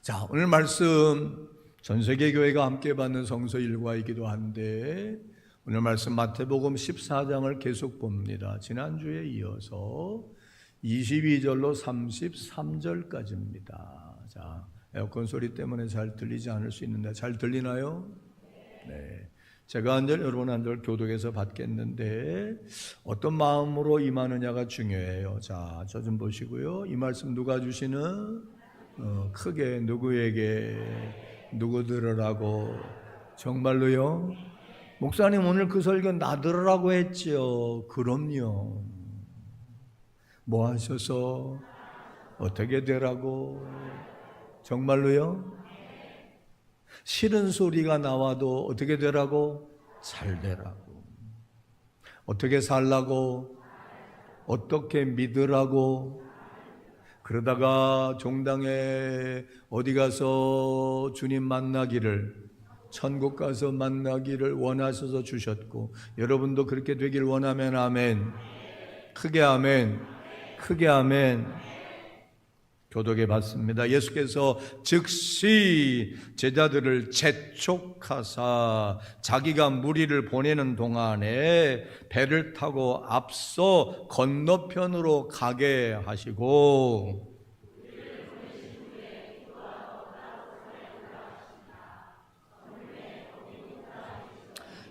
자, 오늘 말씀 전세계 교회가 함께 받는 성서 일과이기도 한데 오늘 말씀 마태복음 14장을 계속 봅니다. 지난주에 이어서 22절로 33절까지입니다. 자, 에어컨 소리 때문에 잘 들리지 않을 수 있는데 잘 들리나요? 네. 제가 한 절, 여러분 한 절 교독해서 받겠는데 어떤 마음으로 임하느냐가 중요해요. 자, 저 좀 보시고요. 이 말씀 누가 주시는? 크게 누구에게 누구 들으라고? 정말로요? 목사님 오늘 그 설교 나 들으라고 했지요. 그럼요. 뭐 하셔서 어떻게 되라고? 정말로요? 싫은 소리가 나와도 어떻게 되라고? 잘 되라고. 어떻게 살라고? 어떻게 믿으라고? 그러다가 종당에 어디 가서 주님 만나기를, 천국 가서 만나기를 원하셔서 주셨고, 여러분도 그렇게 되길 원하면 아멘. 크게 아멘. 크게 아멘. 교독해 봤습니다. 예수께서 즉시 제자들을 재촉하사 자기가 무리를 보내는 동안에 배를 타고 앞서 건너편으로 가게 하시고,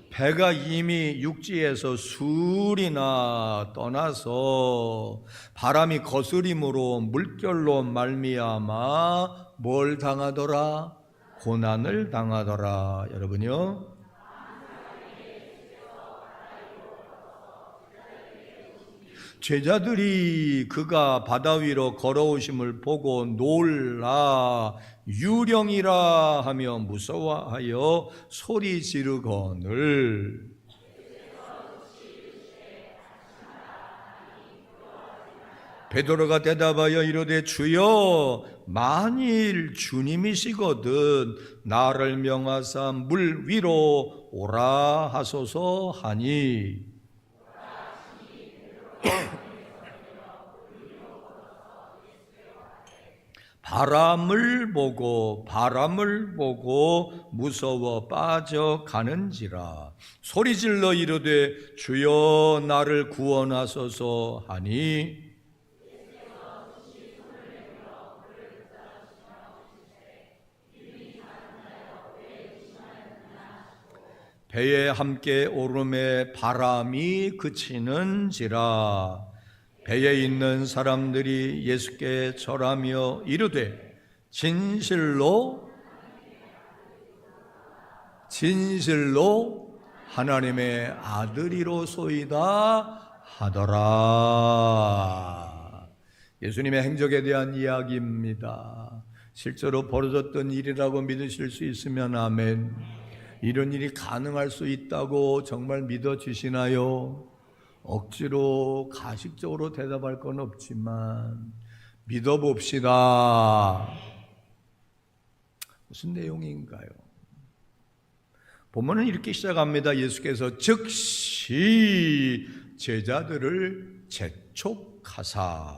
배가 이미 육지에서 수리나 떠나서 바람이 거스림으로 물결로 말미암아 뭘 당하더라? 고난을 당하더라. 여러분요? 제자들이 그가 바다 위로 걸어오심을 보고 놀라 유령이라 하며 무서워하여 소리 지르거늘 베드로가 대답하여 이르되 주여 만일 주님이시거든 나를 명하사 물 위로 오라 하소서 하니 바람을 보고 무서워 빠져가는지라 소리질러 이르되 주여 나를 구원하소서 하니 배에 함께 오름에 바람이 그치는지라 배에 있는 사람들이 예수께 절하며 이르되 진실로 하나님의 아들이로소이다 하더라. 예수님의 행적에 대한 이야기입니다. 실제로 벌어졌던 일이라고 믿으실 수 있으면 아멘. 이런 일이 가능할 수 있다고 정말 믿어지시나요? 억지로 가식적으로 대답할 건 없지만 믿어봅시다. 무슨 내용인가요? 본문은 이렇게 시작합니다. 예수께서 즉시 제자들을 재촉하사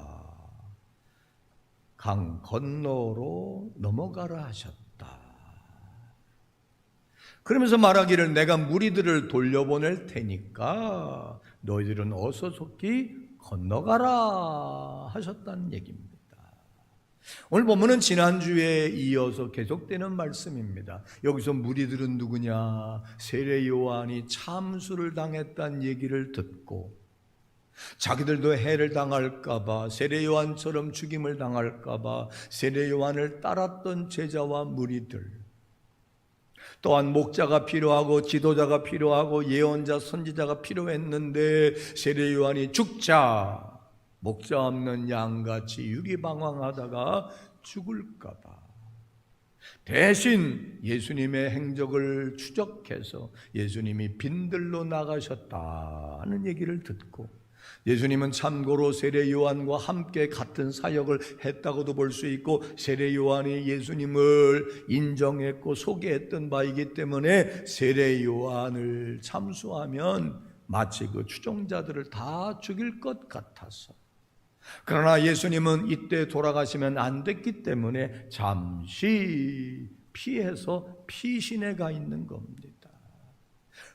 강 건너로 넘어가라 하셨다. 그러면서 말하기를 내가 무리들을 돌려보낼 테니까 너희들은 어서 속히 건너가라 하셨다는 얘기입니다. 오늘 본문은 지난주에 이어서 계속되는 말씀입니다. 여기서 무리들은 누구냐? 세례 요한이 참수를 당했다는 얘기를 듣고 자기들도 해를 당할까봐 세례 요한처럼 죽임을 당할까봐 세례 요한을 따랐던 제자와 무리들, 또한 목자가 필요하고 지도자가 필요하고 예언자 선지자가 필요했는데 세례 요한이 죽자 목자 없는 양같이 유리방황하다가 죽을까 봐 대신 예수님의 행적을 추적해서 예수님이 빈들로 나가셨다는 얘기를 듣고, 예수님은 참고로 세례 요한과 함께 같은 사역을 했다고도 볼 수 있고 세례 요한이 예수님을 인정했고 소개했던 바이기 때문에 세례 요한을 참수하면 마치 그 추종자들을 다 죽일 것 같아서 그러나 예수님은 이때 돌아가시면 안 됐기 때문에 잠시 피해서 피신해 가 있는 겁니다.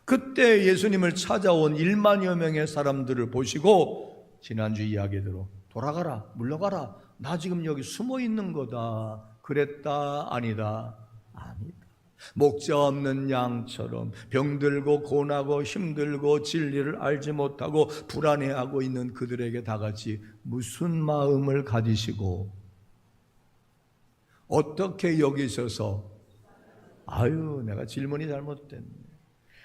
그때 예수님을 찾아온 1만여 명의 사람들을 보시고 지난주 이야기대로 돌아가라, 물러가라, 나 지금 여기 숨어 있는 거다. 그랬다, 아니다? 아니다. 목자 없는 양처럼 병들고 고나고 힘들고 진리를 알지 못하고 불안해하고 있는 그들에게 다 같이 무슨 마음을 가지시고 어떻게 여기셔서, 아유 내가 질문이 잘못됐네,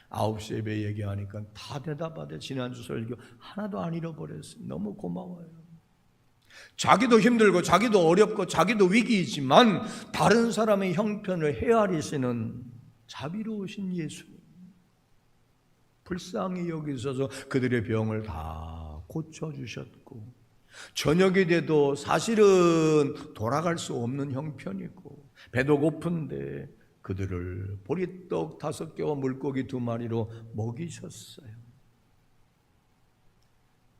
9시 예배 얘기하니까 다 대답하대. 지난주 설교 하나도 안 잃어버렸어요. 너무 고마워요. 자기도 힘들고 자기도 어렵고 자기도 위기이지만 다른 사람의 형편을 헤아리시는 자비로우신 예수님, 불쌍히 여기셔서 그들의 병을 다 고쳐주셨고, 저녁이 돼도 사실은 돌아갈 수 없는 형편이고 배도 고픈데 그들을 보리떡 5개와 물고기 2마리로 먹이셨어요.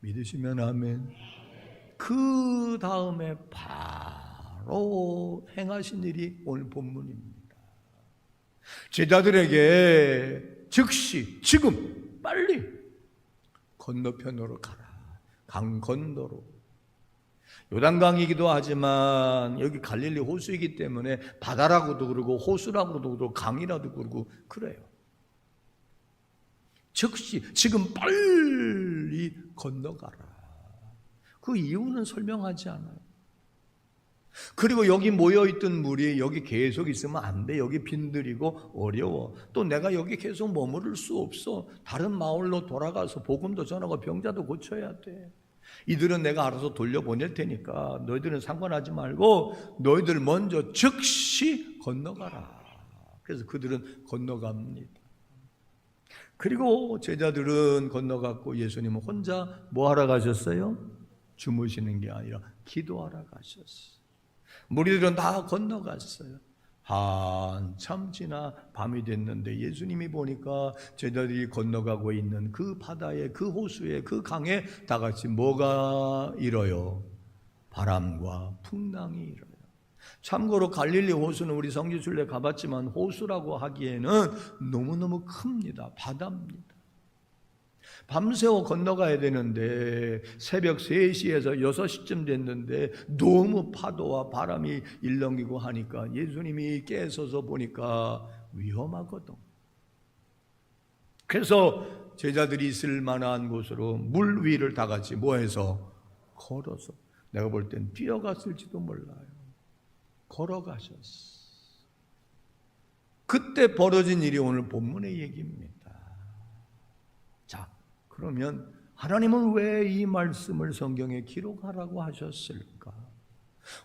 믿으시면 아멘. 그 다음에 바로 행하신 일이 오늘 본문입니다. 제자들에게 즉시, 지금, 빨리 건너편으로 가라. 강 건너로. 요단강이기도 하지만 여기 갈릴리 호수이기 때문에 바다라고도 그러고 호수라고도 그러고 강이라도 그러고 그래요. 즉시, 지금 빨리 건너가라. 그 이유는 설명하지 않아요. 그리고 여기 모여있던 물이 여기 계속 있으면 안 돼. 여기 빈들이고 어려워. 또 내가 여기 계속 머무를 수 없어. 다른 마을로 돌아가서 복음도 전하고 병자도 고쳐야 돼. 이들은 내가 알아서 돌려보낼 테니까 너희들은 상관하지 말고 너희들 먼저 즉시 건너가라. 그래서 그들은 건너갑니다. 그리고 제자들은 건너갔고 예수님은 혼자 뭐 하러 가셨어요? 주무시는 게 아니라 기도하러 가셨어요. 무리들은 다 건너갔어요. 한참 지나 밤이 됐는데 예수님이 보니까 제자들이 건너가고 있는 그 바다에, 그 호수에, 그 강에 다 같이 뭐가 일어요? 바람과 풍랑이 일어요. 참고로 갈릴리 호수는 우리 성지순례 가봤지만 호수라고 하기에는 너무너무 큽니다. 바다입니다. 밤새워 건너가야 되는데 새벽 3시에서 6시쯤 됐는데 너무 파도와 바람이 일렁이고 하니까 예수님이 깨서서 보니까 위험하거든. 그래서 제자들이 있을 만한 곳으로 물 위를 다 같이 뭐해서 걸어서, 내가 볼 땐 뛰어갔을지도 몰라요. 걸어가셨어. 그때 벌어진 일이 오늘 본문의 얘기입니다. 자, 그러면 하나님은 왜 이 말씀을 성경에 기록하라고 하셨을까?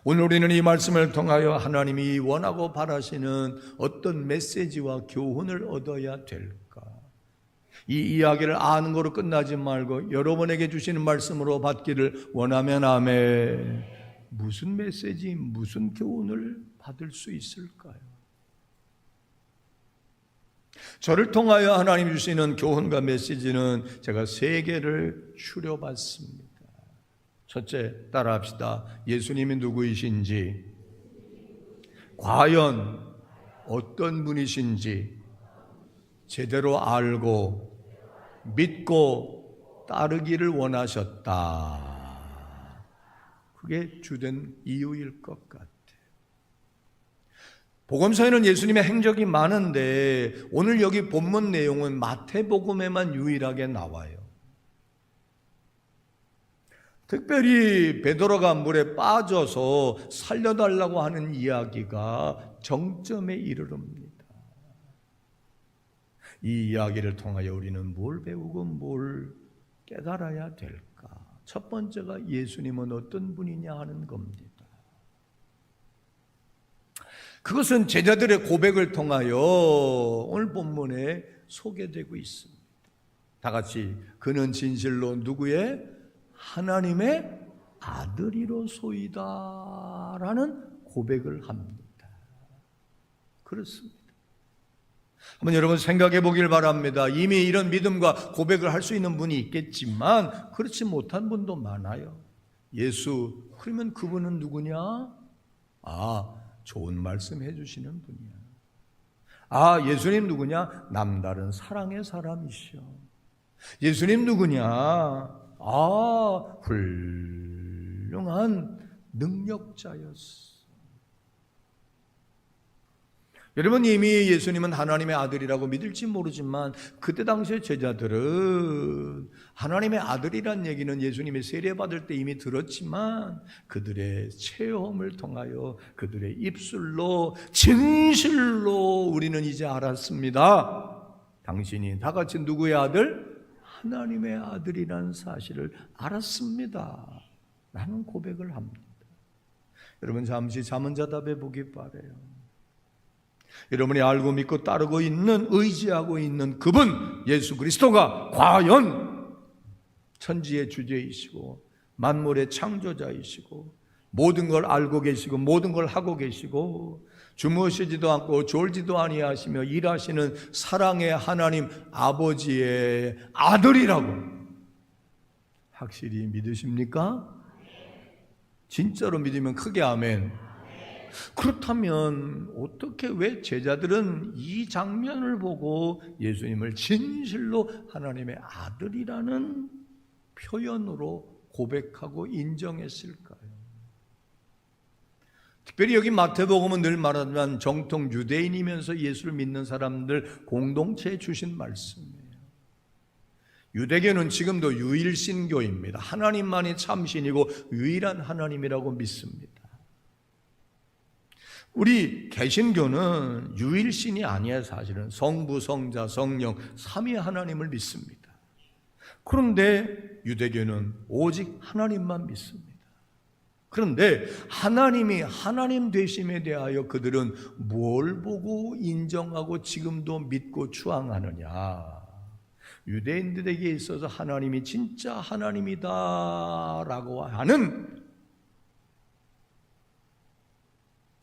오늘 우리는 이 말씀을 통하여 하나님이 원하고 바라시는 어떤 메시지와 교훈을 얻어야 될까? 이 이야기를 아는 거로 끝나지 말고 여러분에게 주시는 말씀으로 받기를 원하면 아멘. 무슨 메시지, 무슨 교훈을 받을 수 있을까요? 저를 통하여 하나님 주시는 교훈과 메시지는 제가 3개를 추려봤습니다. 첫째, 따라합시다. 예수님이 누구이신지, 과연 어떤 분이신지 제대로 알고 믿고 따르기를 원하셨다. 그게 주된 이유일 것 같아요. 복음서에는 예수님의 행적이 많은데 오늘 여기 본문 내용은 마태복음에만 유일하게 나와요. 특별히 베드로가 물에 빠져서 살려달라고 하는 이야기가 정점에 이르릅니다. 이 이야기를 통하여 우리는 뭘 배우고 뭘 깨달아야 될까? 첫 번째가 예수님은 어떤 분이냐 하는 겁니다. 그것은 제자들의 고백을 통하여 오늘 본문에 소개되고 있습니다. 다 같이 그는 진실로 누구의? 하나님의 아들이로소이다 라는 고백을 합니다. 그렇습니다. 한번 여러분 생각해 보길 바랍니다. 이미 이런 믿음과 고백을 할 수 있는 분이 있겠지만 그렇지 못한 분도 많아요. 예수. 그러면 그분은 누구냐? 좋은 말씀 해주시는 분이야. 예수님 누구냐? 남다른 사랑의 사람이시여. 예수님 누구냐? 훌륭한 능력자였어. 여러분, 이미 예수님은 하나님의 아들이라고 믿을지 모르지만 그때 당시의 제자들은 하나님의 아들이란 얘기는 예수님이 세례받을 때 이미 들었지만 그들의 체험을 통하여 그들의 입술로 진실로 우리는 이제 알았습니다. 당신이 다 같이 누구의 아들? 하나님의 아들이라는 사실을 알았습니다. 라는 고백을 합니다. 여러분, 잠시 잠언자답해 보기 바라요. 여러분이 알고 믿고 따르고 있는, 의지하고 있는 그분 예수 그리스도가 과연 천지의 주제이시고 만물의 창조자이시고 모든 걸 알고 계시고 모든 걸 하고 계시고 주무시지도 않고 졸지도 아니하시며 일하시는 사랑의 하나님 아버지의 아들이라고 확실히 믿으십니까? 진짜로 믿으면 크게 아멘. 그렇다면 어떻게, 왜 제자들은 이 장면을 보고 예수님을 진실로 하나님의 아들이라는 표현으로 고백하고 인정했을까요? 특별히 여기 마태복음은 늘 말하지만 정통 유대인이면서 예수를 믿는 사람들 공동체에 주신 말씀이에요. 유대교는 지금도 유일신교입니다. 하나님만이 참신이고 유일한 하나님이라고 믿습니다. 우리 개신교는 유일신이 아니에요. 사실은 성부, 성자, 성령 삼위 하나님을 믿습니다. 그런데 유대교는 오직 하나님만 믿습니다. 그런데 하나님이 하나님 되심에 대하여 그들은 뭘 보고 인정하고 지금도 믿고 추앙하느냐? 유대인들에게 있어서 하나님이 진짜 하나님이다라고 하는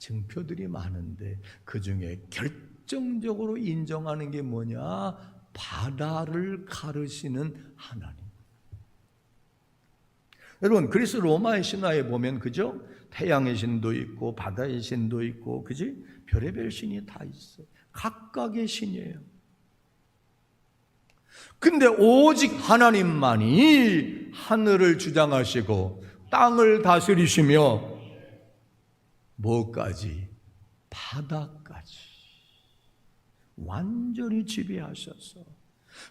증표들이 많은데 그 중에 결정적으로 인정하는 게 뭐냐? 바다를 가르시는 하나님. 여러분, 그리스 로마의 신화에 보면 그죠? 태양의 신도 있고 바다의 신도 있고, 그지? 별의별 신이 다 있어요. 각각의 신이에요. 근데 오직 하나님만이 하늘을 주장하시고 땅을 다스리시며 뭐까지? 바다까지 완전히 지배하셔서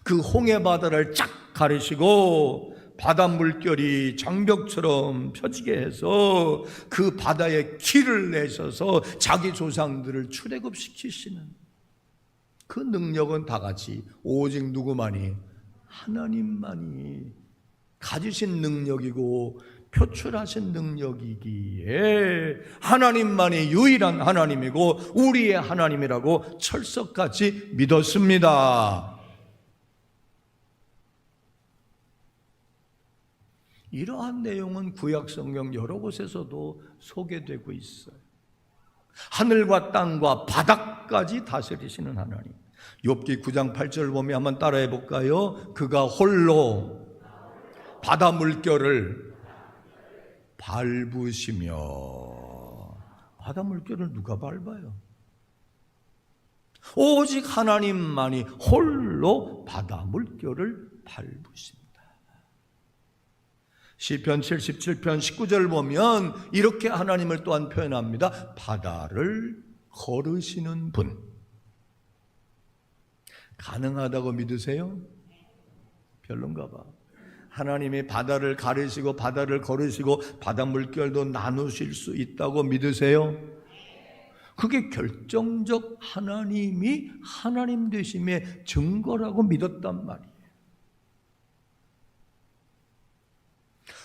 그 홍해 바다를 쫙 가르시고 바다 물결이 장벽처럼 펴지게 해서 그 바다에 길을 내셔서 자기 조상들을 출애굽시키시는 그 능력은 다 같이 오직 누구만이? 하나님만이 가지신 능력이고 표출하신 능력이기에 하나님만이 유일한 하나님이고 우리의 하나님이라고 철석같이 믿었습니다. 이러한 내용은 구약 성경 여러 곳에서도 소개되고 있어요. 하늘과 땅과 바닥까지 다스리시는 하나님. 욥기 9장 8절 보면 한번 따라해 볼까요? 그가 홀로 바다 물결을 밟으시며. 바다 물결을 누가 밟아요? 오직 하나님만이 홀로 바다 물결을 밟으십니다. 시편 77편 19절 보면 이렇게 하나님을 또한 표현합니다. 바다를 걸으시는 분. 가능하다고 믿으세요? 별론가 봐. 하나님이 바다를 가르시고 바다를 걸으시고 바다 물결도 나누실 수 있다고 믿으세요? 그게 결정적 하나님이 하나님 되심의 증거라고 믿었단 말이에요.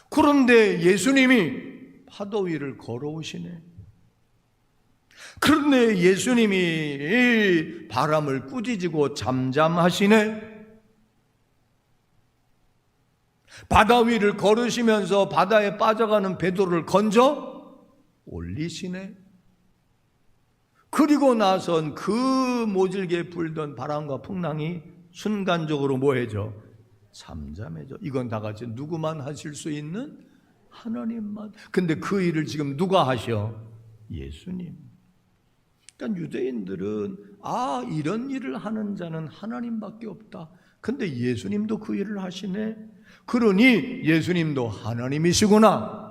그런데 예수님이 파도 위를 걸어오시네. 그런데 예수님이 바람을 꾸짖고 잠잠하시네. 바다 위를 걸으시면서 바다에 빠져가는 베드로를 건져 올리시네. 그리고 나선 그 모질게 불던 바람과 풍랑이 순간적으로 뭐해져? 잠잠해져. 이건 다 같이 누구만 하실 수 있는? 하나님만. 근데 그 일을 지금 누가 하셔? 예수님. 그러니까 유대인들은 이런 일을 하는 자는 하나님밖에 없다. 근데 예수님도 그 일을 하시네. 그러니 예수님도 하나님이시구나.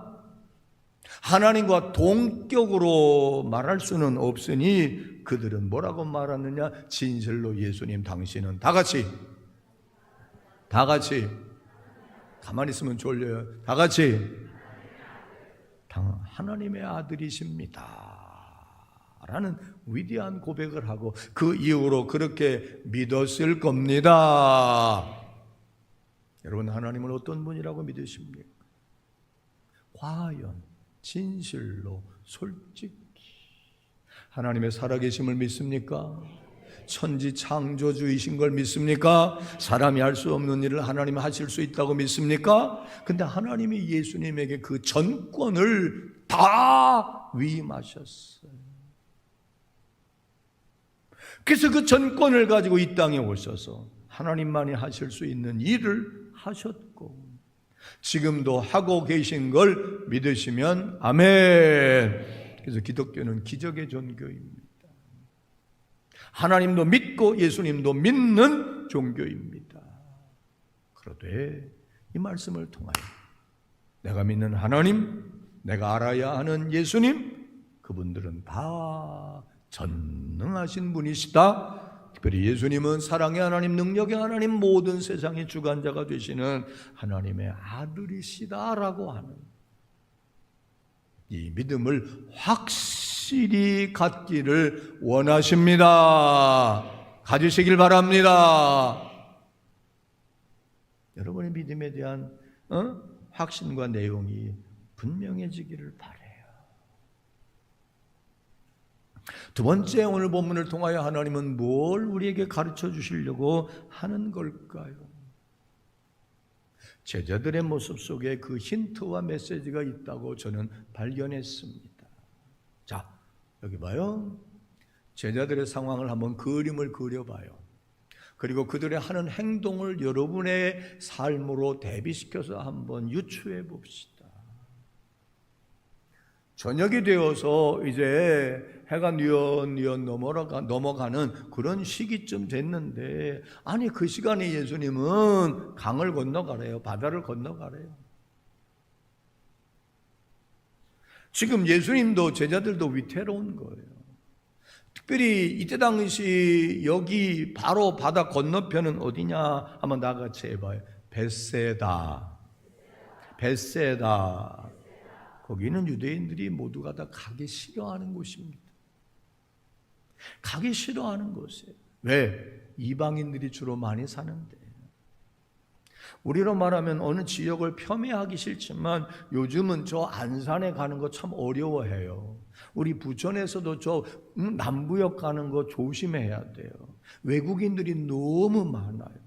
하나님과 동격으로 말할 수는 없으니 그들은 뭐라고 말하느냐? 진실로 예수님 당신은 다 같이 가만히 있으면 졸려요. 다 같이 하나님의 아들이십니다 라는 위대한 고백을 하고 그 이후로 그렇게 믿었을 겁니다. 여러분, 하나님은 어떤 분이라고 믿으십니까? 과연 진실로 솔직히 하나님의 살아계심을 믿습니까? 천지 창조주이신 걸 믿습니까? 사람이 할 수 없는 일을 하나님이 하실 수 있다고 믿습니까? 근데 하나님이 예수님에게 그 전권을 다 위임하셨어요. 그래서 그 전권을 가지고 이 땅에 오셔서 하나님만이 하실 수 있는 일을 하셨고 지금도 하고 계신 걸 믿으시면 아멘. 그래서 기독교는 기적의 종교입니다. 하나님도 믿고 예수님도 믿는 종교입니다. 그런데 이 말씀을 통하여 내가 믿는 하나님, 내가 알아야 하는 예수님, 그분들은 다 전능하신 분이시다. 특별히 예수님은 사랑의 하나님, 능력의 하나님, 모든 세상의 주관자가 되시는 하나님의 아들이시다라고 하는 이 믿음을 확실히 갖기를 원하십니다. 가지시길 바랍니다. 여러분의 믿음에 대한 확신과 내용이 분명해지기를 바라요. 두 번째, 오늘 본문을 통하여 하나님은 뭘 우리에게 가르쳐 주시려고 하는 걸까요? 제자들의 모습 속에 그 힌트와 메시지가 있다고 저는 발견했습니다. 자, 여기 봐요. 제자들의 상황을 한번 그림을 그려봐요. 그리고 그들의 하는 행동을 여러분의 삶으로 대비시켜서 한번 유추해 봅시다. 저녁이 되어서 이제 해가 뉘엿뉘엿 넘어가는 그런 시기쯤 됐는데, 아니 그 시간에 예수님은 강을 건너가래요. 바다를 건너가래요. 지금 예수님도 제자들도 위태로운 거예요. 특별히 이때 당시 여기 바로 바다 건너편은 어디냐 한번 나같이 해봐요. 벳세다. 거기는 유대인들이 모두가 다 가기 싫어하는 곳입니다. 가기 싫어하는 곳이에요. 왜? 이방인들이 주로 많이 사는데. 우리로 말하면 어느 지역을 폄훼하기 싫지만 요즘은 저 안산에 가는 거 참 어려워해요. 우리 부천에서도 저 남부역 가는 거 조심해야 돼요. 외국인들이 너무 많아요.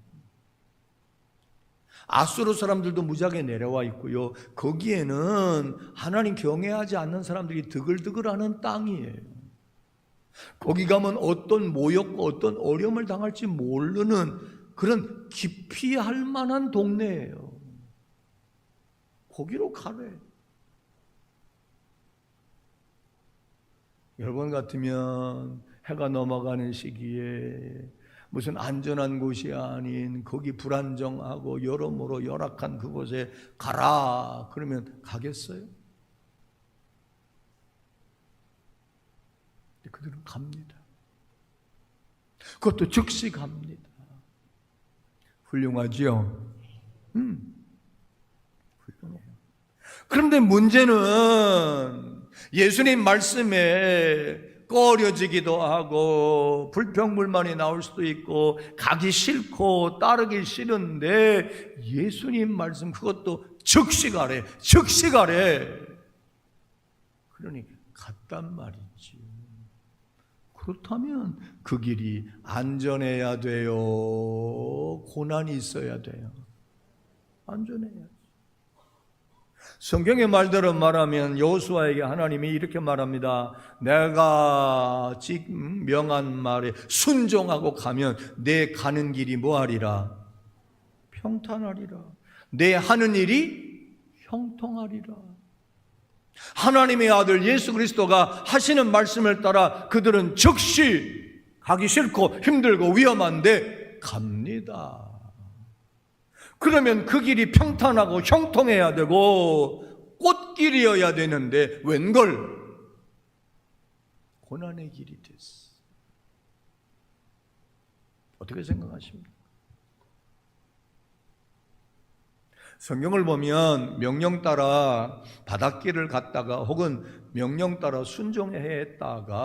아수르 사람들도 무지하게 내려와 있고요. 거기에는 하나님 경외하지 않는 사람들이 드글드글하는 땅이에요. 거기 가면 어떤 모욕과 어떤 어려움을 당할지 모르는 그런 기피할 만한 동네예요. 거기로 가래. 여러분 같으면 해가 넘어가는 시기에 무슨 안전한 곳이 아닌 거기 불안정하고 여러모로 열악한 그곳에 가라 그러면 가겠어요? 그들은 갑니다. 그것도 즉시 갑니다. 훌륭하지요? 훌륭해요. 그런데 문제는 예수님 말씀에 꺼려지기도 하고 불평불만이 나올 수도 있고 가기 싫고 따르기 싫은데 예수님 말씀 그것도 즉시 가래. 그러니 갔단 말이지. 그렇다면 그 길이 안전해야 돼요? 고난이 있어야 돼요? 안전해야지. 성경의 말대로 말하면 여호수아에게 하나님이 이렇게 말합니다. 내가 명한 말에 순종하고 가면 내 가는 길이 뭐하리라? 평탄하리라. 내 하는 일이 형통하리라. 하나님의 아들 예수 그리스도가 하시는 말씀을 따라 그들은 즉시 가기 싫고 힘들고 위험한데 갑니다. 그러면 그 길이 평탄하고 형통해야 되고 꽃길이어야 되는데 웬걸 고난의 길이 됐어. 어떻게 생각하십니까? 성경을 보면 명령 따라 바닷길을 갔다가 혹은 명령 따라 순종했다가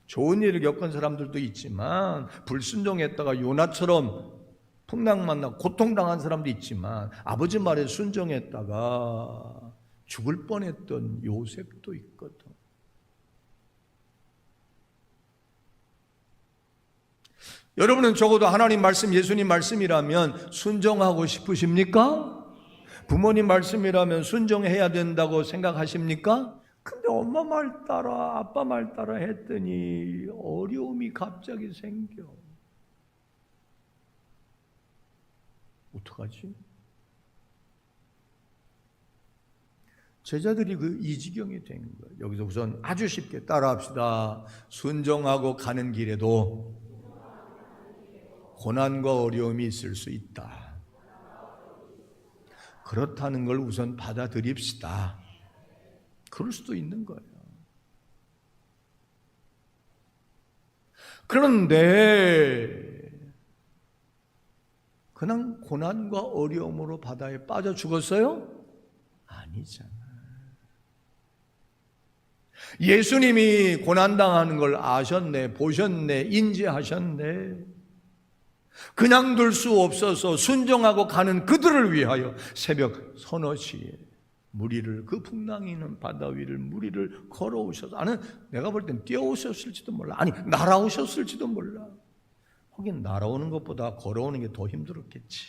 좋은 일을 겪은 사람들도 있지만 불순종했다가 요나처럼 풍랑 만나 고통당한 사람도 있지만 아버지 말에 순종했다가 죽을 뻔했던 요셉도 있거든. 여러분은 적어도 하나님 말씀, 예수님 말씀이라면 순종하고 싶으십니까? 부모님 말씀이라면 순종해야 된다고 생각하십니까? 근데 엄마 말 따라 아빠 말 따라 했더니 어려움이 갑자기 생겨. 어떡하지? 제자들이 이 지경이 된 거예요. 여기서 우선 아주 쉽게 따라합시다. 순종하고 가는 길에도 고난과 어려움이 있을 수 있다. 그렇다는 걸 우선 받아들입시다. 그럴 수도 있는 거예요. 그런데 그냥 고난과 어려움으로 바다에 빠져 죽었어요? 아니잖아. 예수님이 고난당하는 걸 아셨네, 보셨네, 인지하셨네. 그냥 둘 수 없어서 순종하고 가는 그들을 위하여 새벽 서너 시에 무리를, 그 풍랑이 있는 바다 위를 무리를 걸어오셔서, 아니 내가 볼 땐 뛰어오셨을지도 몰라. 아니 날아오셨을지도 몰라. 하긴 날아오는 것보다 걸어오는 게 더 힘들었겠지.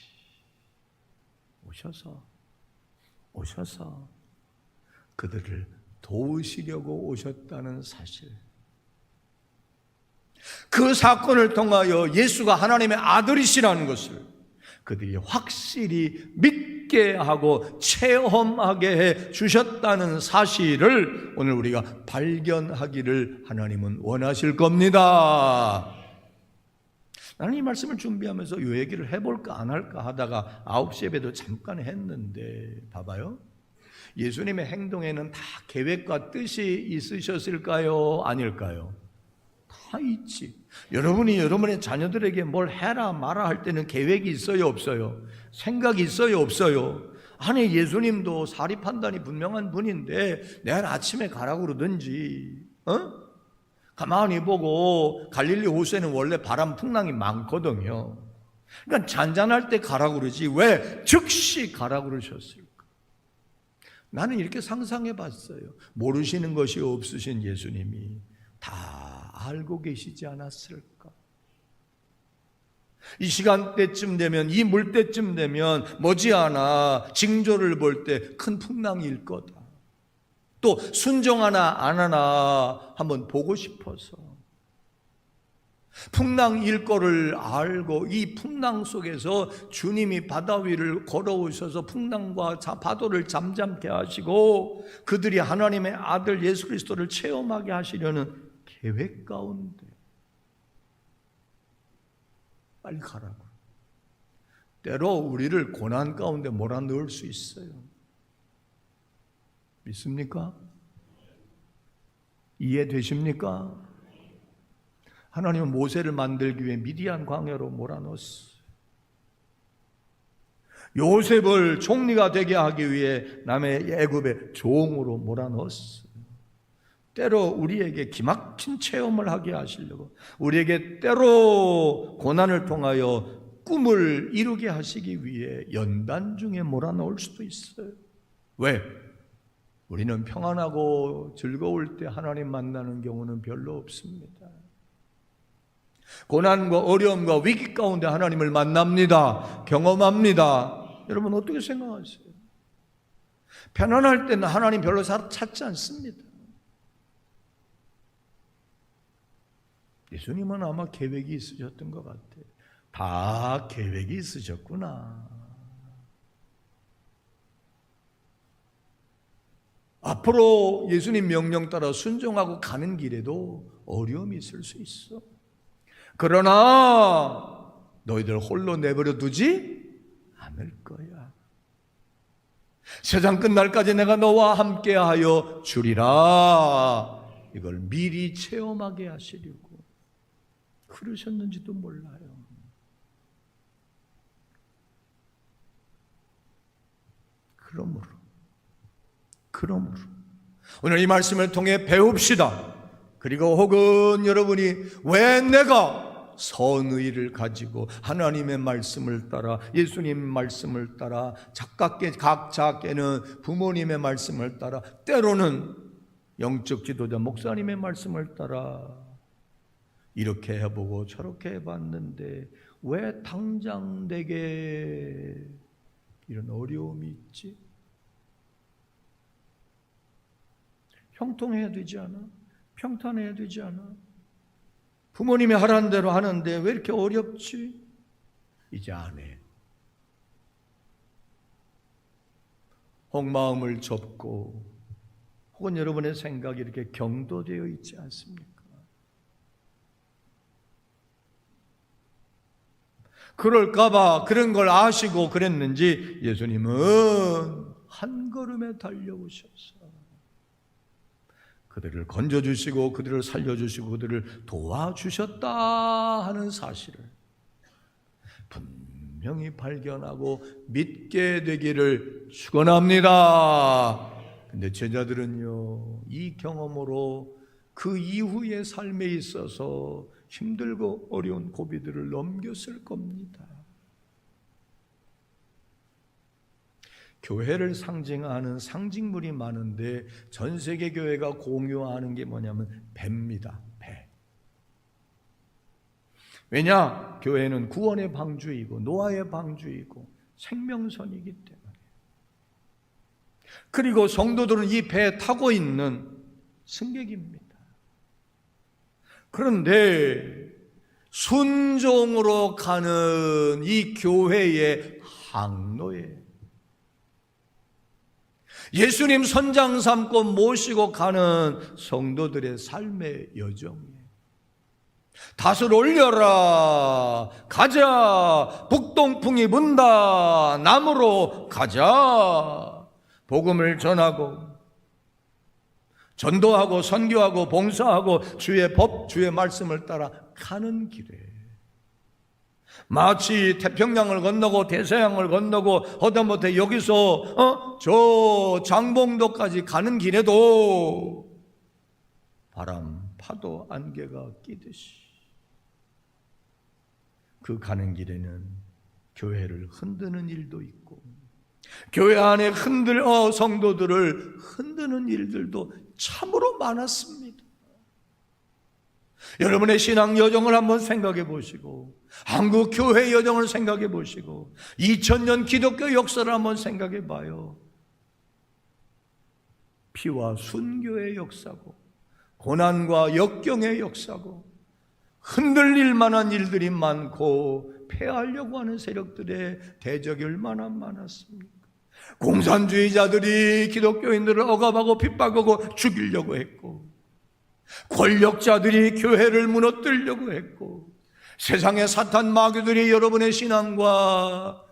오셔서 그들을 도우시려고 오셨다는 사실, 그 사건을 통하여 예수가 하나님의 아들이시라는 것을 그들이 확실히 믿게 하고 체험하게 해 주셨다는 사실을 오늘 우리가 발견하기를 하나님은 원하실 겁니다. 나는 이 말씀을 준비하면서 이 얘기를 해볼까 안 할까 하다가 9시 예배도 잠깐 했는데 봐봐요. 예수님의 행동에는 다 계획과 뜻이 있으셨을까요? 아닐까요? 다 있지. 여러분이 여러분의 자녀들에게 뭘 해라 마라 할 때는 계획이 있어요, 없어요? 생각이 있어요, 없어요? 아니 예수님도 사리 판단이 분명한 분인데 내일 아침에 가라고 그러든지 가만히 보고 갈릴리 호수에는 원래 바람 풍랑이 많거든요. 그러니까 잔잔할 때 가라고 그러지 왜 즉시 가라고 그러셨을까? 나는 이렇게 상상해 봤어요. 모르시는 것이 없으신 예수님이 다 알고 계시지 않았을까? 이 시간대쯤 되면, 이 물때쯤 되면 머지않아 징조를 볼 때 큰 풍랑이 일 거다. 또 순종하나 안 하나 한번 보고 싶어서 풍랑일 거를 알고 이 풍랑 속에서 주님이 바다 위를 걸어오셔서 풍랑과 파도를 잠잠케 하시고 그들이 하나님의 아들 예수 그리스도를 체험하게 하시려는 계획 가운데 빨리 가라고. 때로 우리를 고난 가운데 몰아넣을 수 있어요. 믿습니까? 이해되십니까? 하나님은 모세를 만들기 위해 미디안 광야로 몰아넣었어요. 요셉을 총리가 되게 하기 위해 남의 애굽의 종으로 몰아넣었어요. 때로 우리에게 기막힌 체험을 하게 하시려고, 우리에게 때로 고난을 통하여 꿈을 이루게 하시기 위해 연단 중에 몰아넣을 수도 있어요. 왜? 우리는 평안하고 즐거울 때 하나님 만나는 경우는 별로 없습니다. 고난과 어려움과 위기 가운데 하나님을 만납니다. 경험합니다. 여러분 어떻게 생각하세요? 편안할 때는 하나님 별로 찾지 않습니다. 예수님은 아마 계획이 있으셨던 것 같아요. 다 계획이 있으셨구나. 앞으로 예수님 명령 따라 순종하고 가는 길에도 어려움이 있을 수 있어. 그러나 너희들 홀로 내버려 두지 않을 거야. 세상 끝날까지 내가 너와 함께하여 주리라. 이걸 미리 체험하게 하시려고 그러셨는지도 몰라요. 그러므로 오늘 이 말씀을 통해 배웁시다. 그리고 혹은 여러분이 왜 내가 선의를 가지고 하나님의 말씀을 따라 예수님 말씀을 따라 각자께는 부모님의 말씀을 따라 때로는 영적 지도자 목사님의 말씀을 따라 이렇게 해보고 저렇게 해봤는데 왜 당장 내게 이런 어려움이 있지? 형통해야 되지 않아? 평탄해야 되지 않아? 부모님이 하라는 대로 하는데 왜 이렇게 어렵지? 이제 안 해. 혹 마음을 접고 혹은 여러분의 생각이 이렇게 경도되어 있지 않습니까? 그럴까봐 그런 걸 아시고 그랬는지 예수님은 한 걸음에 달려오셔서 그들을 건져주시고 그들을 살려주시고 그들을 도와주셨다 하는 사실을 분명히 발견하고 믿게 되기를 축원합니다. 근데 제자들은요, 이 경험으로 그 이후의 삶에 있어서 힘들고 어려운 고비들을 넘겼을 겁니다. 교회를 상징하는 상징물이 많은데 전 세계 교회가 공유하는 게 뭐냐면 배입니다. 배. 왜냐? 교회는 구원의 방주이고 노아의 방주이고 생명선이기 때문에. 그리고 성도들은 이 배에 타고 있는 승객입니다. 그런데 순종으로 가는 이 교회의 항로에 예수님 선장 삼고 모시고 가는 성도들의 삶의 여정에 닷을 올려라, 가자, 북동풍이 분다, 남으로 가자, 복음을 전하고 전도하고 선교하고 봉사하고 주의 법, 주의 말씀을 따라 가는 길에 마치 태평양을 건너고 대서양을 건너고 허다못해 여기서 저 장봉도까지 가는 길에도 바람, 파도, 안개가 끼듯이 그 가는 길에는 교회를 흔드는 일도 있고 교회 안에 성도들을 흔드는 일들도 참으로 많았습니다. 여러분의 신앙 여정을 한번 생각해 보시고 한국 교회 여정을 생각해 보시고 2000년 기독교 역사를 한번 생각해 봐요. 피와 순교의 역사고 고난과 역경의 역사고 흔들릴 만한 일들이 많고 폐하려고 하는 세력들의 대적이 얼마나 많았습니까? 공산주의자들이 기독교인들을 억압하고 핍박하고 죽이려고 했고 권력자들이 교회를 무너뜨리려고 했고 세상의 사탄 마귀들이 여러분의 신앙과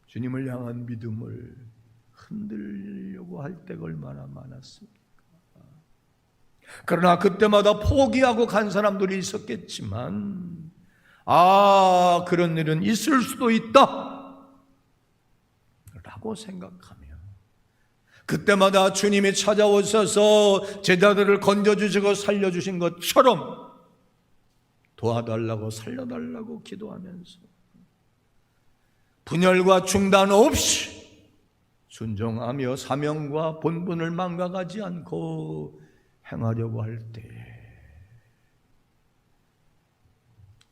주님을 향한 믿음을 흔들려고 할 때가 얼마나 많았습니까? 그러나 그때마다 포기하고 간 사람들이 있었겠지만 그런 일은 있을 수도 있다 라고 생각하며 그때마다 주님이 찾아오셔서 제자들을 건져주시고 살려주신 것처럼 도와달라고 살려달라고 기도하면서 분열과 중단 없이 순종하며 사명과 본분을 망각하지 않고 행하려고 할 때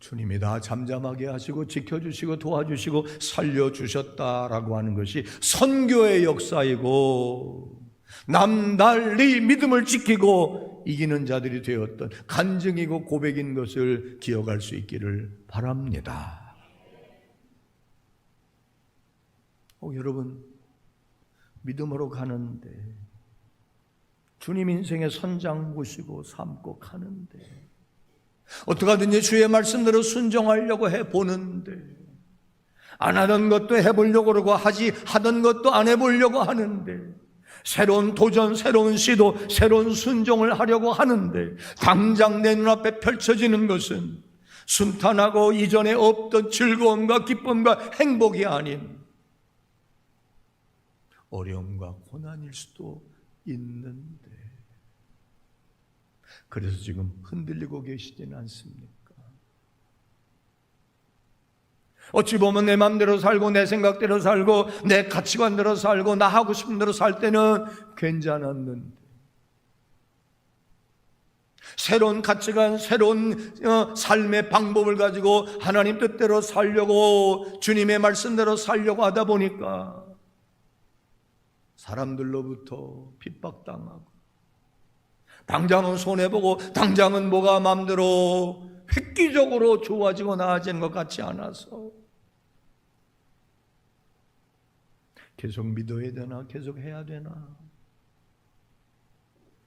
주님이 다 잠잠하게 하시고 지켜주시고 도와주시고 살려주셨다라고 하는 것이 선교의 역사이고 남달리 믿음을 지키고 이기는 자들이 되었던 간증이고 고백인 것을 기억할 수 있기를 바랍니다. 여러분 믿음으로 가는데, 주님 인생의 선장 모시고 삼고 가는데, 어떻게든지 주의 말씀대로 순종하려고 해보는데, 안 하던 것도 해보려고 그러고 하던 것도 안 해보려고 하는데, 새로운 도전, 새로운 시도, 새로운 순종을 하려고 하는데, 당장 내 눈앞에 펼쳐지는 것은 순탄하고 이전에 없던 즐거움과 기쁨과 행복이 아닌 어려움과 고난일 수도 있는데, 그래서 지금 흔들리고 계시지는 않습니까? 어찌 보면 내 맘대로 살고 내 생각대로 살고 내 가치관대로 살고 나 하고 싶은 대로 살 때는 괜찮았는데, 새로운 가치관, 새로운 삶의 방법을 가지고 하나님 뜻대로 살려고, 주님의 말씀대로 살려고 하다 보니까 사람들로부터 핍박당하고, 당장은 손해보고 당장은 뭐가 마음대로 획기적으로 좋아지고 나아지는 것 같지 않아서 계속 믿어야 되나, 계속 해야 되나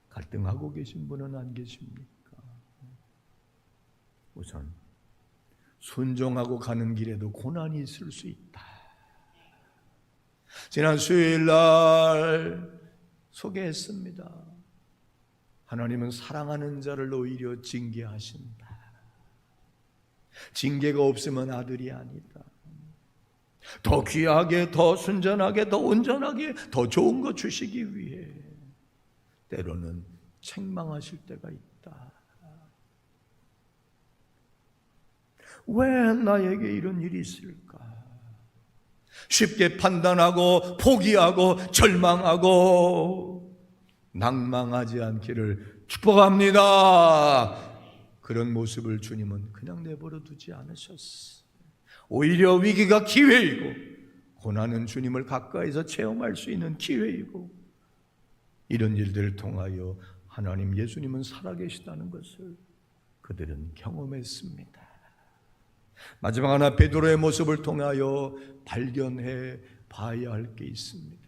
갈등하고 계신 분은 안 계십니까? 우선 순종하고 가는 길에도 고난이 있을 수 있다. 지난 수요일 날 소개했습니다. 하나님은 사랑하는 자를 오히려 징계하신다. 징계가 없으면 아들이 아니다. 더 귀하게, 더 순전하게, 더 온전하게, 더 좋은 것 주시기 위해 때로는 책망하실 때가 있다. 왜 나에게 이런 일이 있을까? 쉽게 판단하고 포기하고 절망하고 낭망하지 않기를 축복합니다. 그런 모습을 주님은 그냥 내버려 두지 않으셨어. 오히려 위기가 기회이고, 고난은 주님을 가까이서 체험할 수 있는 기회이고, 이런 일들을 통하여 하나님 예수님은 살아계시다는 것을 그들은 경험했습니다. 마지막 하나, 베드로의 모습을 통하여 발견해 봐야 할 게 있습니다.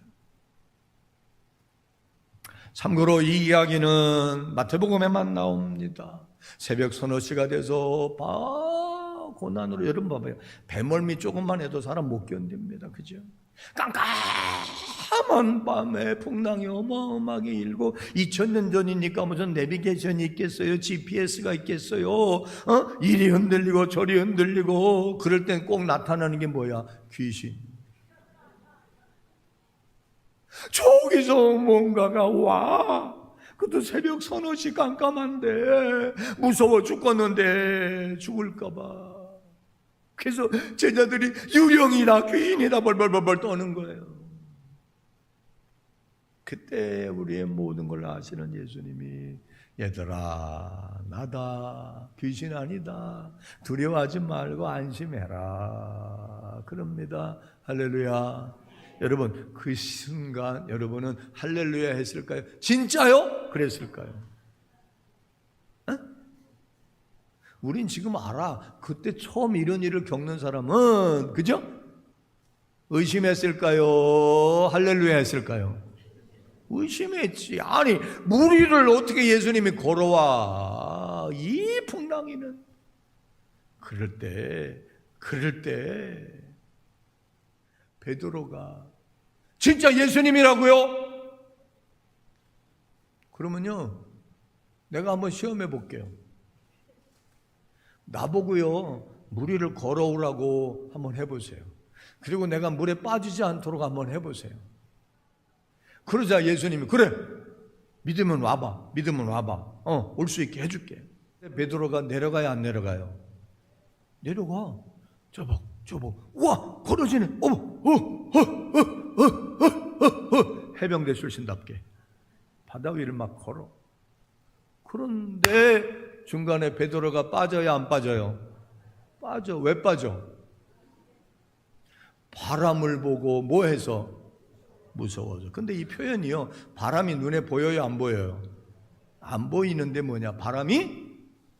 참고로 이 이야기는 마태복음에만 나옵니다. 새벽 서너 시가 돼서 고난으로, 여러분 봐봐요. 배멀미 조금만 해도 사람 못 견딥니다. 그죠? 깜깜한 밤에 풍랑이 어마어마하게 일고, 2000년 전이니까 무슨 내비게이션이 있겠어요? GPS가 있겠어요? 이리 흔들리고 저리 흔들리고, 그럴 땐 꼭 나타나는 게 뭐야? 귀신. 저기서 뭔가가 와. 그것도 새벽 서너 시 깜깜한데, 무서워 죽겠는데 죽을까봐. 그래서 제자들이 유령이다, 귀인이다 벌벌벌벌 떠는 거예요. 그때 우리의 모든 걸 아시는 예수님이, 얘들아 나다, 귀신 아니다, 두려워하지 말고 안심해라 그럽니다. 할렐루야. 여러분, 그 순간 여러분은 할렐루야 했을까요? 진짜요? 그랬을까요? 에? 우린 지금 알아. 그때 처음 이런 일을 겪는 사람은, 그죠? 의심했을까요? 할렐루야 했을까요? 의심했지. 아니, 무리를 어떻게 예수님이 걸어와, 이 풍랑이는. 그럴 때 베드로가 진짜 예수님이라고요? 그러면요, 내가 한번 시험해 볼게요. 나보고요, 무리를 걸어오라고 한번 해보세요. 그리고 내가 물에 빠지지 않도록 한번 해보세요. 그러자 예수님이, 그래, 믿으면 와봐. 올 수 있게 해줄게. 베드로가 내려가야 안 내려가요? 내려가. 저벅. 우와, 걸어지네. 해병대 출신답게 바다 위를 막 걸어. 그런데 중간에 베드로가 빠져야 안 빠져요? 빠져. 왜 빠져? 바람을 보고 뭐 해서? 무서워서. 근데 이 표현이요, 바람이 눈에 보여요, 안 보여요? 안 보이는데 뭐냐? 바람이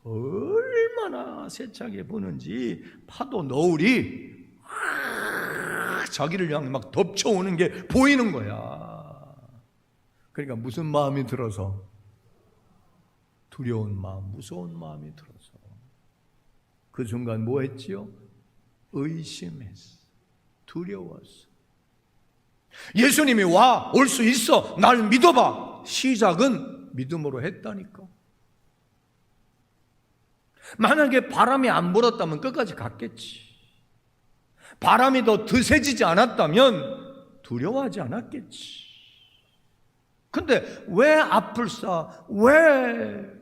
얼마나 세차게 부는지, 파도 너울이 자기를 향해 막 덮쳐오는 게 보이는 거야. 그러니까 무슨 마음이 들어서? 두려운 마음, 무서운 마음이 들어서 그 순간 뭐 했지요? 의심했어. 두려웠어. 예수님이 와, 올 수 있어, 날 믿어봐. 시작은 믿음으로 했다니까. 만약에 바람이 안 불었다면 끝까지 갔겠지. 바람이 더 드세지지 않았다면 두려워하지 않았겠지. 근데 왜 아플싸? 왜?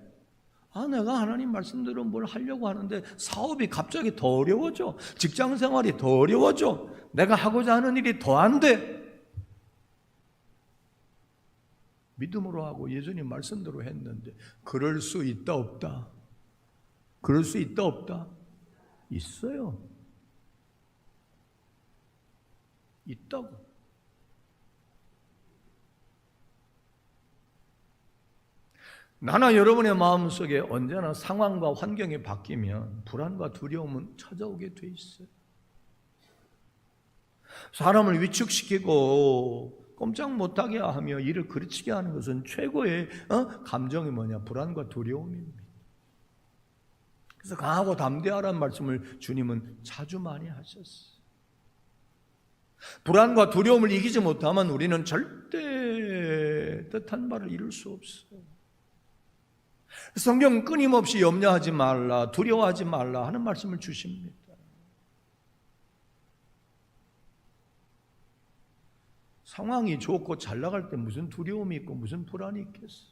내가 하나님 말씀대로 뭘 하려고 하는데 사업이 갑자기 더 어려워져. 직장 생활이 더 어려워져. 내가 하고자 하는 일이 더 안 돼. 믿음으로 하고 예수님 말씀대로 했는데 그럴 수 있다 없다? 그럴 수 있다 없다? 있어요. 있다고. 나나 여러분의 마음속에 언제나 상황과 환경이 바뀌면 불안과 두려움은 찾아오게 돼 있어요. 사람을 위축시키고 꼼짝 못하게 하며 일을 그르치게 하는 것은 최고의 감정이 뭐냐? 불안과 두려움입니다. 그래서 강하고 담대하라는 말씀을 주님은 자주 많이 하셨어요. 불안과 두려움을 이기지 못하면 우리는 절대 뜻한 바를 이룰 수 없어요. 성경은 끊임없이 염려하지 말라, 두려워하지 말라 하는 말씀을 주십니다. 상황이 좋고 잘 나갈 때 무슨 두려움이 있고 무슨 불안이 있겠어.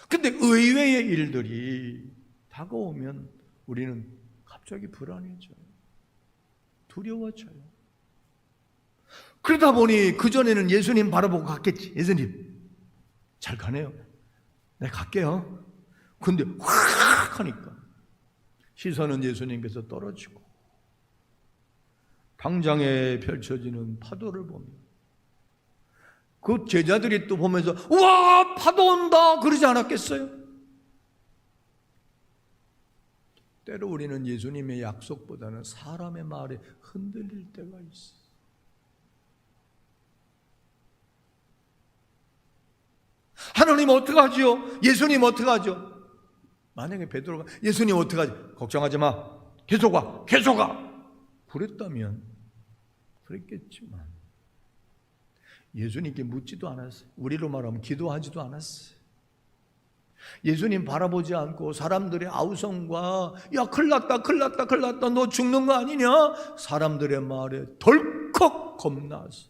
근데 의외의 일들이 다가오면 우리는 갑자기 불안해져요. 두려워져요. 그러다 보니 그전에는 예수님 바라보고 갔겠지. 예수님 잘 가네요. 내가 갈게요. 근데 확 하니까 시선은 예수님께서 떨어지고 당장에 펼쳐지는 파도를 보며 그 제자들이 또 보면서 와, 파도 온다 그러지 않았겠어요? 때로 우리는 예수님의 약속보다는 사람의 말에 흔들릴 때가 있어요. 하나님 어떡하지요? 예수님 어떡하죠? 만약에 베드로가 예수님 어떡하지? 걱정하지 마. 계속 와. 계속 와. 그랬다면 그랬겠지만 예수님께 묻지도 않았어요. 우리로 말하면 기도하지도 않았어요. 예수님 바라보지 않고 사람들의 아우성과 야 큰일 났다 큰일 났다 큰일 났다 너 죽는 거 아니냐? 사람들의 말에 덜컥 겁나서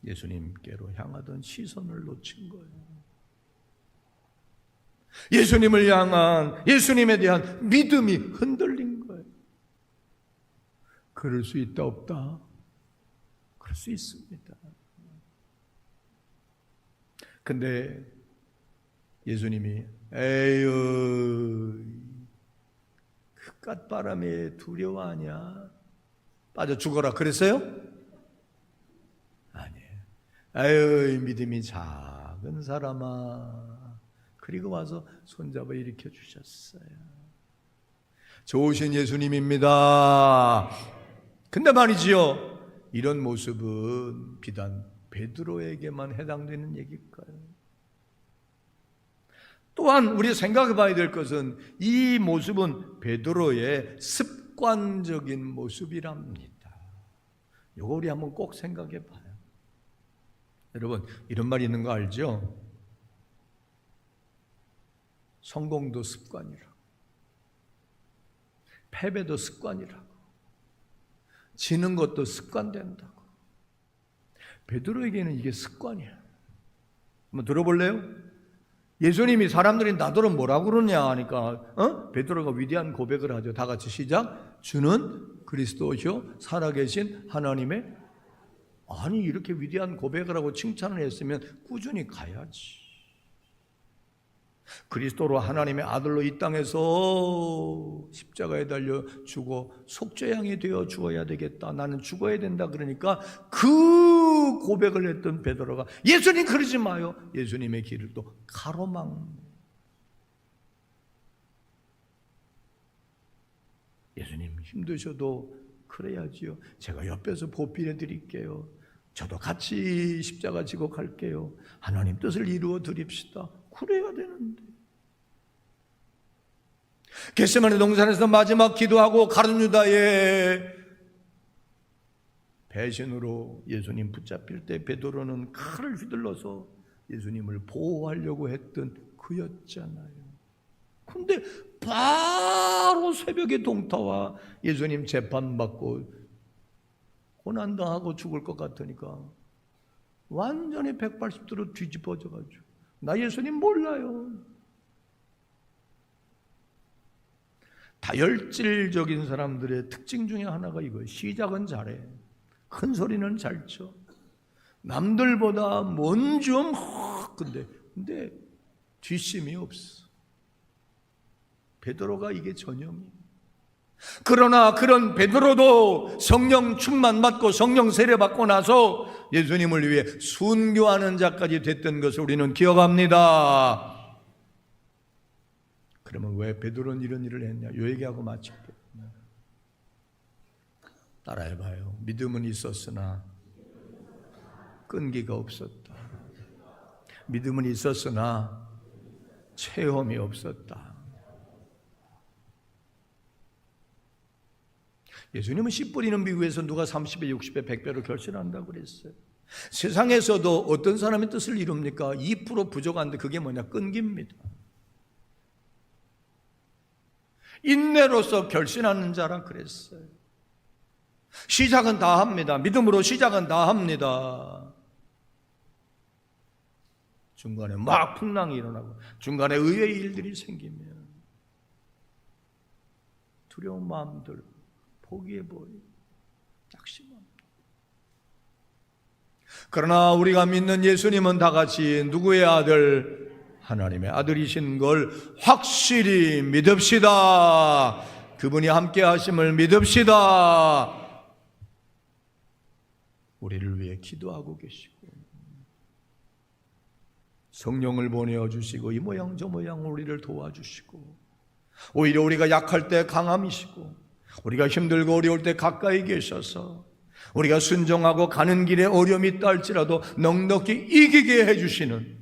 예수님께로 향하던 시선을 놓친 거예요. 예수님을 향한 예수님에 대한 믿음이 흔들린 거예요. 그럴 수 있다 없다? 그럴 수 있습니다. 근데 예수님이 에휴 그깟 바람에 두려워하냐? 빠져 죽어라 그랬어요? 아니에요. 에휴 믿음이 작은 사람아. 그리고 와서 손잡아 일으켜 주셨어요. 좋으신 예수님입니다. 근데 말이지요, 이런 모습은 비단 베드로에게만 해당되는 얘기일까요? 또한 우리 생각해 봐야 될 것은 이 모습은 베드로의 습관적인 모습이랍니다. 이거 우리 한번 꼭 생각해 봐요. 여러분 이런 말이 있는 거 알죠? 성공도 습관이라고, 패배도 습관이라고, 지는 것도 습관된다고. 베드로에게는 이게 습관이야. 한번 들어볼래요? 예수님이 사람들이 나더러 뭐라고 그러냐 하니까 베드로가 위대한 고백을 하죠. 다 같이 시작. 주는 그리스도시요 살아계신 하나님의. 아니 이렇게 위대한 고백을 하고 칭찬을 했으면 꾸준히 가야지. 그리스도로 하나님의 아들로 이 땅에서 십자가에 달려 죽어 속죄양이 되어 죽어야 되겠다. 나는 죽어야 된다. 그러니까 그 고백을 했던 베드로가 예수님 그러지 마요. 예수님의 길을 또 가로막. 예수님 힘드셔도 그래야지요. 제가 옆에서 보필해 드릴게요. 저도 같이 십자가 지고 갈게요. 하나님 뜻을 이루어 드립시다. 그래야 되는데. 겟세마네 동산에서 마지막 기도하고 가룟 유다의 배신으로 예수님 붙잡힐 때 베드로는 칼을 휘둘러서 예수님을 보호하려고 했던 그였잖아요. 근데 바로 새벽에 동타와 예수님 재판받고 고난당하고 죽을 것 같으니까 완전히 180도로 뒤집어져가지고 나 예수님 몰라요. 다혈질적인 사람들의 특징 중에 하나가 이거예요. 시작은 잘해. 큰 소리는 잘 쳐. 남들보다 먼저 근데 뒷심이 없어. 베드로가 이게 전형이에요. 그러나 그런 베드로도 성령 충만 받고 성령 세례 받고 나서 예수님을 위해 순교하는 자까지 됐던 것을 우리는 기억합니다. 그러면 왜 베드로는 이런 일을 했냐? 요 얘기하고 마칠게요. 따라해봐요. 믿음은 있었으나 끈기가 없었다. 믿음은 있었으나 체험이 없었다. 예수님은 씨 뿌리는 비유에서 누가 30배, 60배, 100배로 결실한다고 그랬어요. 세상에서도 어떤 사람의 뜻을 이룹니까? 2% 부족한데 그게 뭐냐? 끈기입니다. 인내로서 결신하는 자라 그랬어요. 시작은 다 합니다. 믿음으로 시작은 다 합니다. 중간에 막 풍랑이 일어나고 중간에 의외의 일들이 생기면 두려운 마음들 포기해버리고 낙심합니다. 그러나 우리가 믿는 예수님은 다같이 누구의 아들? 하나님의 아들이신 걸 확실히 믿읍시다. 그분이 함께 하심을 믿읍시다. 우리를 위해 기도하고 계시고 성령을 보내주시고 이 모양 저 모양 우리를 도와주시고 오히려 우리가 약할 때 강함이시고 우리가 힘들고 어려울 때 가까이 계셔서 우리가 순종하고 가는 길에 어려움이 있다 할지라도 넉넉히 이기게 해주시는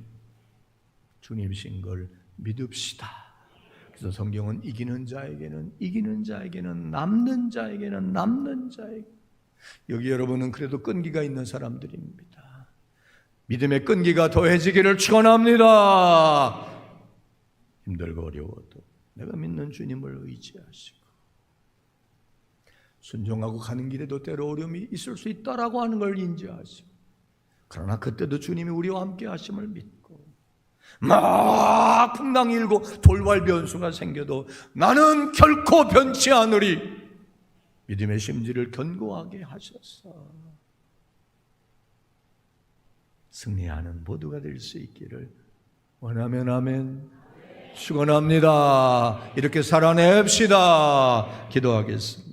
주님이신 걸 믿읍시다. 그래서 성경은 이기는 자에게는 남는 자에게 여기 여러분은 그래도 끈기가 있는 사람들입니다. 믿음의 끈기가 더해지기를 축원합니다. 힘들고 어려워도 내가 믿는 주님을 의지하시고 순종하고 가는 길에도 때로 어려움이 있을 수 있다라고 하는 걸 인지하시고 그러나 그때도 주님이 우리와 함께 하심을 믿고 막 풍랑이 일고 돌발 변수가 생겨도 나는 결코 변치 않으리 믿음의 심지를 견고하게 하셔서 승리하는 모두가 될 수 있기를 원하면 아멘. 축원합니다. 이렇게 살아냅시다. 기도하겠습니다.